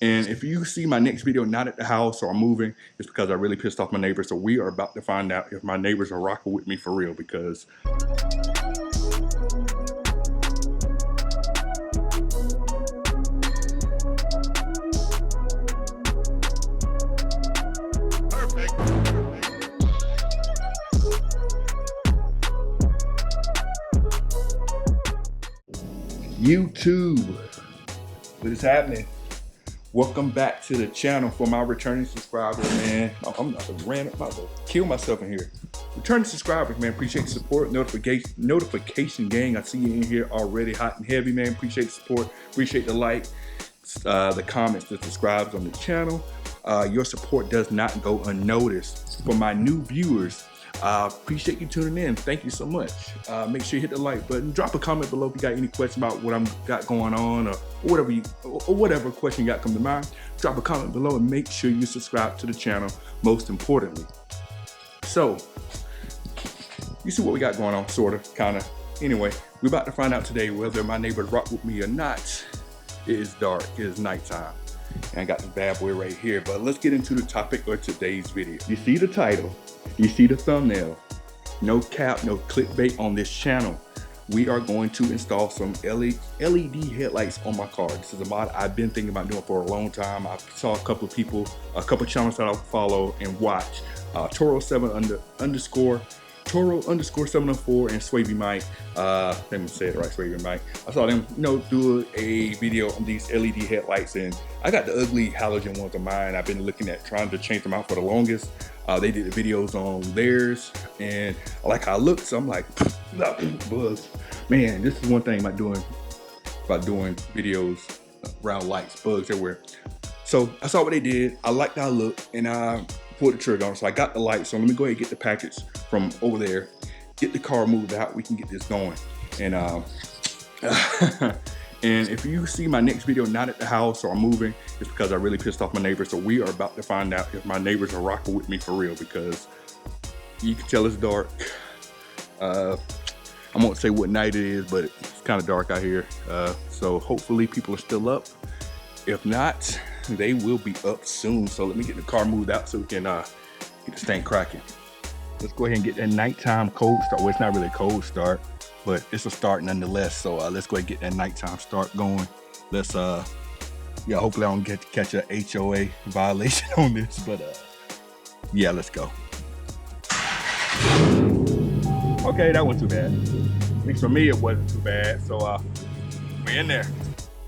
And if you see my next video not at the house or I'm moving, it's because I really pissed off my neighbors. So we are about to find out if my neighbors are rocking with me for real, because YouTube, what is happening? Welcome back to the channel. For my returning subscribers, man. I'm about to kill myself in here. Returning subscribers, man, appreciate the support. Notification gang, I see you in here already hot and heavy, man. Appreciate the support, appreciate the like, the comments, the subscribes on the channel. Your support does not go unnoticed. For my new viewers, appreciate you tuning in. Thank you so much. Make sure you hit the like button. Drop a comment below if you got any question about what I'm got going on, or whatever question you got come to mind. Drop a comment below and make sure you subscribe to the channel, most importantly. So, you see what we got going on, sort of, kind of. Anyway, we're about to find out today whether my neighbors rock with me or not. It is dark, it is nighttime. And I got this bad boy right here, but let's get into the topic of today's video. You see the title, you see the thumbnail. No cap, no clickbait on this channel. We are going to install some LED headlights on my car. This is a mod I've been thinking about doing for a long time. I saw a couple of people, a couple of channels that I follow and watch. Toro_704 and Swaby Mike. Let me say it right, Swaby Mike. I saw them, do a video on these LED headlights, and I got the ugly halogen ones on mine. I've been looking at trying to change them out for the longest. They did the videos on theirs, and I like how it looks. So I'm like, buzz. Man, this is one thing about doing videos around lights, bugs everywhere. So I saw what they did. I liked how it looked, and I pulled the trigger on. So I got the light. So let me go ahead and get the package from over there, get the car moved out. We can get this going. And and if you see my next video not at the house or I'm moving, it's because I really pissed off my neighbors. So we are about to find out if my neighbors are rocking with me for real, because you can tell it's dark. I won't say what night it is, but it's kind of dark out here. So hopefully people are still up. If not, they will be up soon. So let me get the car moved out so we can get this thing cracking. Let's go ahead and get that nighttime cold start. Well, it's not really a cold start, but it's a start nonetheless. So let's go ahead and get that nighttime start going. Let's yeah, hopefully I don't catch a HOA violation on this, but yeah, let's go. Okay, that wasn't too bad. At least for me, it wasn't too bad. So we're in there.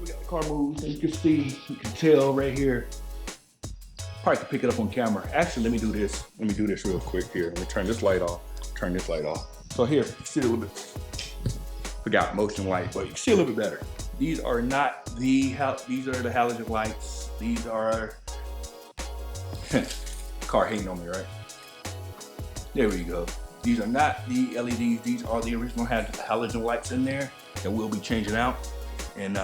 We got the car moved, and you can see, you can tell right here. Probably can pick it up on camera. Actually, let me do this. Let me do this real quick here. Let me turn this light off. Turn this light off. So here, you can see a little bit. Forgot motion light, but you can see a little bit better. These are not the these are the halogen lights. These are car hating on me, right? There we go. These are not the LEDs. These are the original halogen lights in there that we'll be changing out. And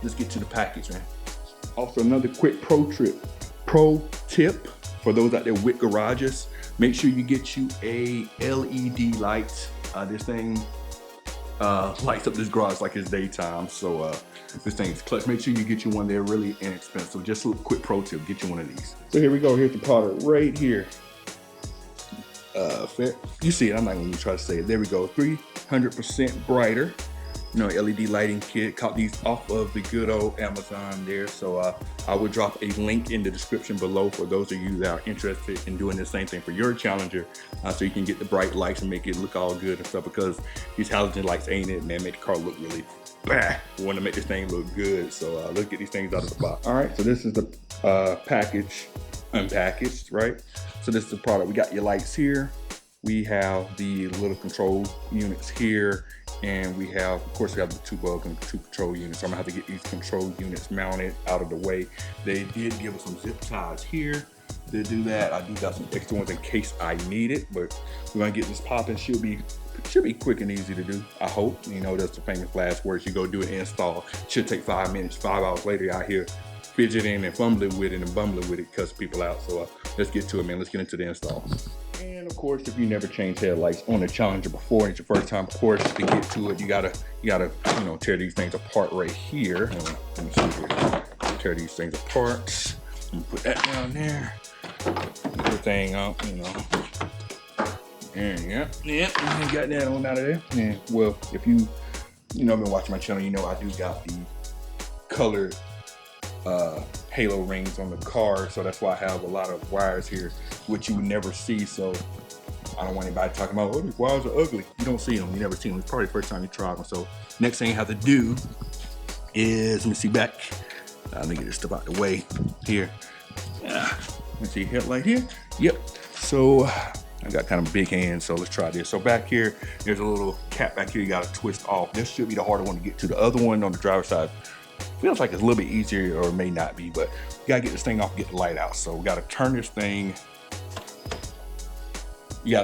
let's get to the package, man. Also, another quick pro tip for those out there with garages: make sure you get you a LED light. This thing lights up this garage like it's daytime, so this thing's clutch. Make sure you get you one. They're really inexpensive. Just a quick pro tip: get you one of these. So here we go. Here's the product right here. You see it. I'm not going to try to say it. There we go. 300% brighter. LED lighting kit. Caught these off of the good old Amazon there. So I will drop a link in the description below for those of you that are interested in doing the same thing for your Challenger, so you can get the bright lights and make it look all good and stuff, because these halogen lights ain't it, man. Make the car look really bad. We want to make this thing look good. So let's get these things out of the box. All right, so this is the package unpackaged, right? So this is the product. We got your lights here. We have the little control units here, and we have, of course, we have the two bulb and two control units. So I'm gonna have to get these control units mounted out of the way. They did give us some zip ties here to do that. I do got some extra ones in case I need it, but we're gonna get this popping. Should be quick and easy to do, I hope. That's the famous last words. You go do an install. Should take 5 minutes. 5 hours later, you're out here fidgeting and fumbling with it and bumbling with it, cuss people out. So let's get to it, man. Let's get into the install. And of course, if you never changed headlights on a Challenger before, it's your first time, of course, to get to it, you gotta tear these things apart right here. Let me see here. tear these things apart. Put that down there. Get the thing up, you know. And yeah, got that on out of there. And well, if you been watching my channel, you know I do got the colored halo rings on the car, so that's why I have a lot of wires here, which you would never see. So I don't want anybody talking about, oh, these wires are ugly. You don't see them, you never see them. It's probably the first time you try them. So next thing you have to do is, let me see back. Let me get this stuff out the way here. Let's see, headlight here. Yep. So I got kind of big hands, so let's try this. So back here, there's a little cap back here you gotta twist off. This should be the harder one to get to. The other one on the driver's side feels like it's a little bit easier, or it may not be, but you gotta get this thing off and get the light out. So we gotta turn this thing, you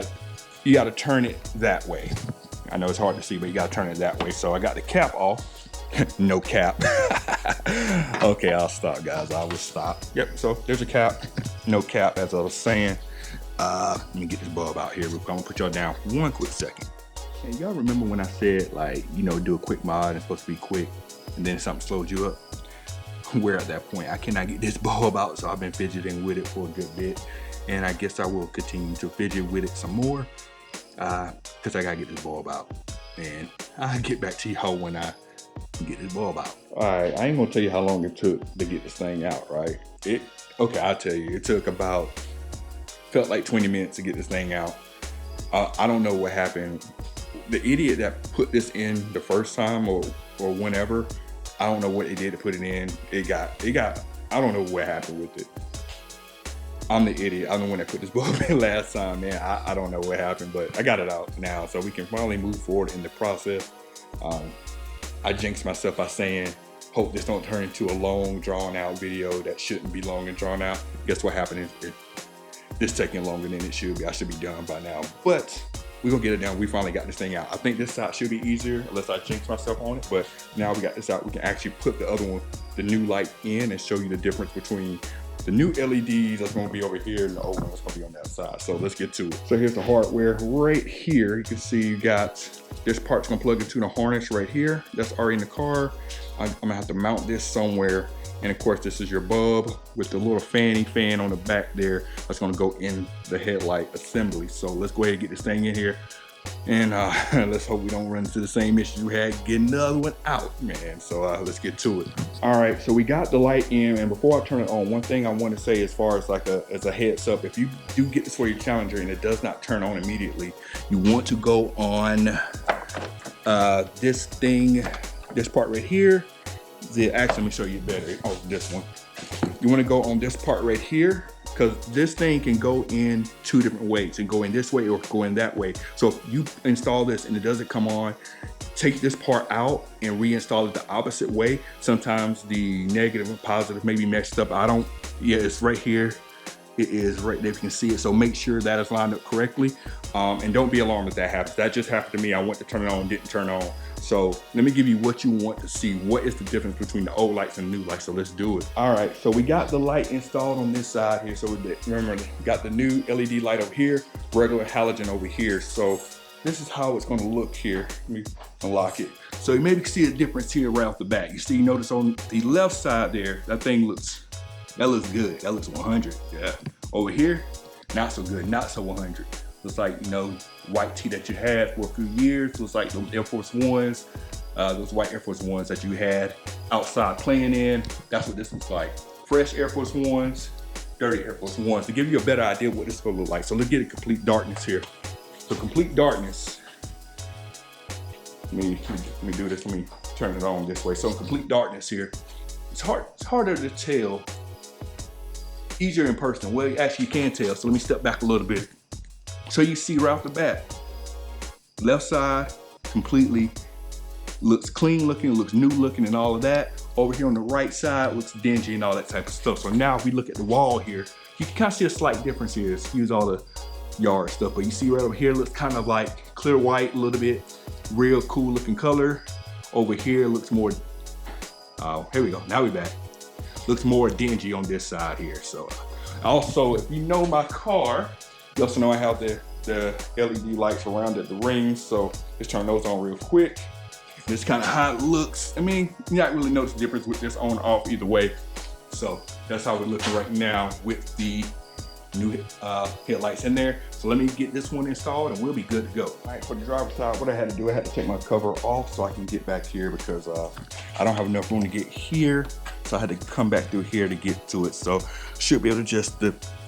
gotta turn it that way. I know it's hard to see, but you gotta turn it that way. So I got the cap off. No cap. Okay, I'll stop, guys. I will stop. Yep, so there's a cap, no cap, as I was saying. Let me get this bulb out here. I'm gonna put y'all down one quick second. And y'all remember when I said, like, do a quick mod, it's supposed to be quick, and then something slows you up? We're at that point. I cannot get this bulb out, so I've been fidgeting with it for a good bit. And I guess I will continue to fidget with it some more, because I gotta get this bulb out. And I'll get back to y'all when I get this bulb out. All right, I ain't gonna tell you how long it took to get this thing out, right? Okay, I'll tell you. It took felt like 20 minutes to get this thing out. I don't know what happened. The idiot that put this in the first time or whenever, I don't know what they did to put it in. It got, I don't know what happened with it. I'm the idiot. I'm the one that put this bulb in last time, man. I don't know what happened, but I got it out now, so we can finally move forward in the process. I jinxed myself by saying, hope this don't turn into a long, drawn out video that shouldn't be long and drawn out. Guess what happened is it's taking longer than it should be. I should be done by now, but we're gonna get it done. We finally got this thing out. I think this side should be easier unless I jinx myself on it, but now we got this out. We can actually put the other one, the new light in, and show you the difference between the new LEDs that's gonna be over here and the old one that's gonna be on that side. So let's get to it. So here's the hardware right here. You can see you got this part's gonna plug into the harness right here. That's already in the car. I'm gonna have to mount this somewhere. And of course, this is your bulb with the little fan on the back there. That's gonna go in the headlight assembly. So let's go ahead and get this thing in here. And let's hope we don't run into the same issue we had getting the other one out, man. So let's get to it. All right, so we got the light in, and before I turn it on, one thing I want to say as far as as a heads up, if you do get this for your Challenger and it does not turn on immediately, you want to go on this thing, this part right here. Actually, let me show you better. Oh, this one. You want to go on this part right here, because this thing can go in two different ways. It can go in this way or go in that way. So if you install this and it doesn't come on, take this part out and reinstall it the opposite way. Sometimes the negative and positive may be messed up. It's right here. It is right there, if you can see it. So make sure that is lined up correctly. And don't be alarmed if that happens. That just happened to me. I went to turn it on, didn't turn on. So let me give you what you want to see. What is the difference between the old lights and the new lights? So let's do it. All right, so we got the light installed on this side here. So remember, we got the new LED light over here, regular halogen over here. So this is how it's gonna look here. Let me unlock it. So you maybe see a difference here right off the bat. You see, notice on the left side there, that looks good. That looks 100, yeah. Over here, not so good, not so 100. Looks like, white tee that you had for a few years. Looks like those Air Force Ones, those white Air Force Ones that you had outside playing in. That's what this looks like. Fresh Air Force Ones, dirty Air Force Ones. To give you a better idea of what this is gonna look like. So let's get a complete darkness here. So complete darkness. Let me do this, let me turn it on this way. So complete darkness here. It's harder to tell. Easier in person. Well, actually you can tell, so let me step back a little bit. So you see right off the bat, left side completely looks clean looking, looks new looking and all of that. Over here on the right side looks dingy and all that type of stuff. So now if we look at the wall here, you can kind of see a slight difference here. Excuse all the yard stuff, but you see right over here looks kind of like clear white, a little bit real cool looking color. Over here looks more, here we go, now we're back. Looks more dingy on this side here. So also, if you know my car, you also know I have the LED lights around at the rings. So let's turn those on real quick. This kind of how it looks. I mean, you not really notice the difference with this on or off either way. So that's how we're looking right now with the new headlights in there. So let me get this one installed and we'll be good to go. All right, for the driver's side, what I had to do, I had to take my cover off so I can get back here because I don't have enough room to get here. So I had to come back through here to get to it. So should be able to just,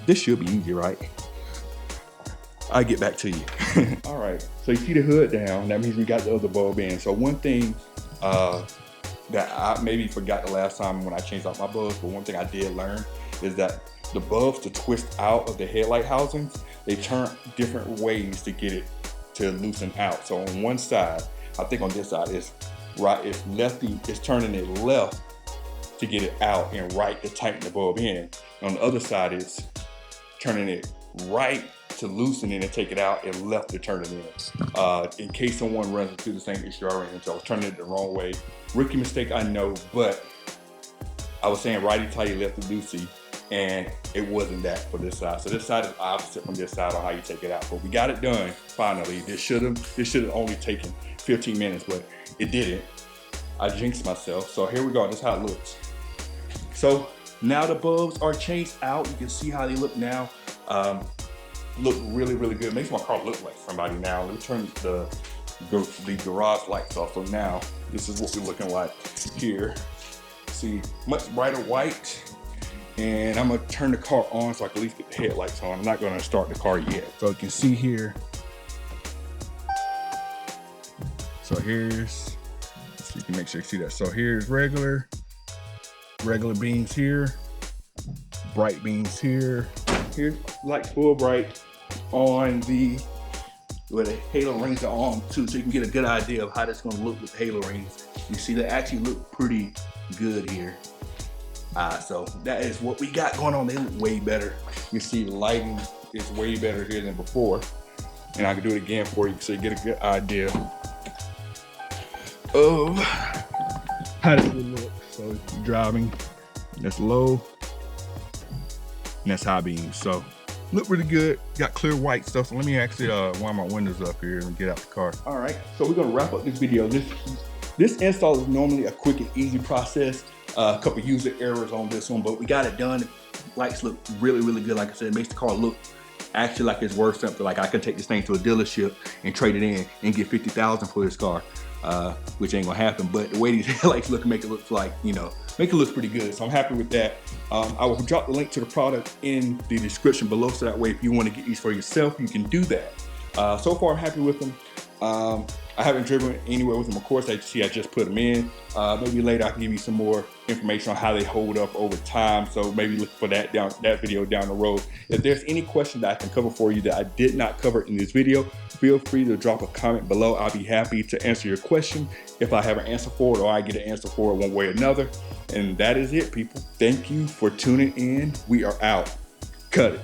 this should be easy, right? I'll get back to you. All right, so you see the hood down. That means we got the other bulb in. So one thing that I maybe forgot the last time when I changed out my bulbs, but one thing I did learn is that the bulbs to twist out of the headlight housings, they turn different ways to get it to loosen out. So on one side, I think on this side it's right, it's lefty, it's turning it left to get it out and right to tighten the bulb in. On the other side, it's turning it right to loosen it and take it out and left to turn it in case someone runs into the same issue I ran into. I was turning it the wrong way. Rookie mistake, I know, but I was saying righty tighty, lefty loosey, and it wasn't that for this side. So this side is opposite from this side on how you take it out. But we got it done finally. This should have only taken 15 minutes, but it didn't. I jinxed myself. So here we go. This is how it looks. So now the bulbs are changed out. You can see how they look now. Look really, really good. Makes my car look like somebody now. Let me turn the garage lights off. So now this is what we're looking like here. See, much brighter white. And I'm gonna turn the car on so I can at least get the headlights on. I'm not gonna start the car yet. So you can see here. So here's, so you can make sure you see that. So here's regular beams here, bright beams here. Here's lights full bright on the, where the halo rings are on too, so you can get a good idea of how that's gonna look with halo rings. You see they actually look pretty good here. So that is what we got going on. They look way better. You see the lighting is way better here than before. And I can do it again for you so you get a good idea of how this would look. So you're driving, that's low, and that's high beams. So look really good. Got clear white stuff. So let me actually wind my windows up here and get out the car. All right, so we're gonna wrap up this video. This install is normally a quick and easy process. A couple user errors on this one, but we got it done. Lights look really, really good. Like I said, it makes the car look actually like it's worth something. Like I could take this thing to a dealership and trade it in and get $50,000 for this car, which ain't gonna happen. But the way these headlights look, make it look like, you know, make it look pretty good. So I'm happy with that. I will drop the link to the product in the description below, so that way if you want to get these for yourself, you can do that. So far, I'm happy with them. I haven't driven anywhere with them. Of course, I just put them in. Maybe later I can give you some more information on how they hold up over time. So maybe look for that video down the road. If there's any question that I can cover for you that I did not cover in this video, feel free to drop a comment below. I'll be happy to answer your question if I have an answer for it or I get an answer for it one way or another. And that is it, people. Thank you for tuning in. We are out. Cut it.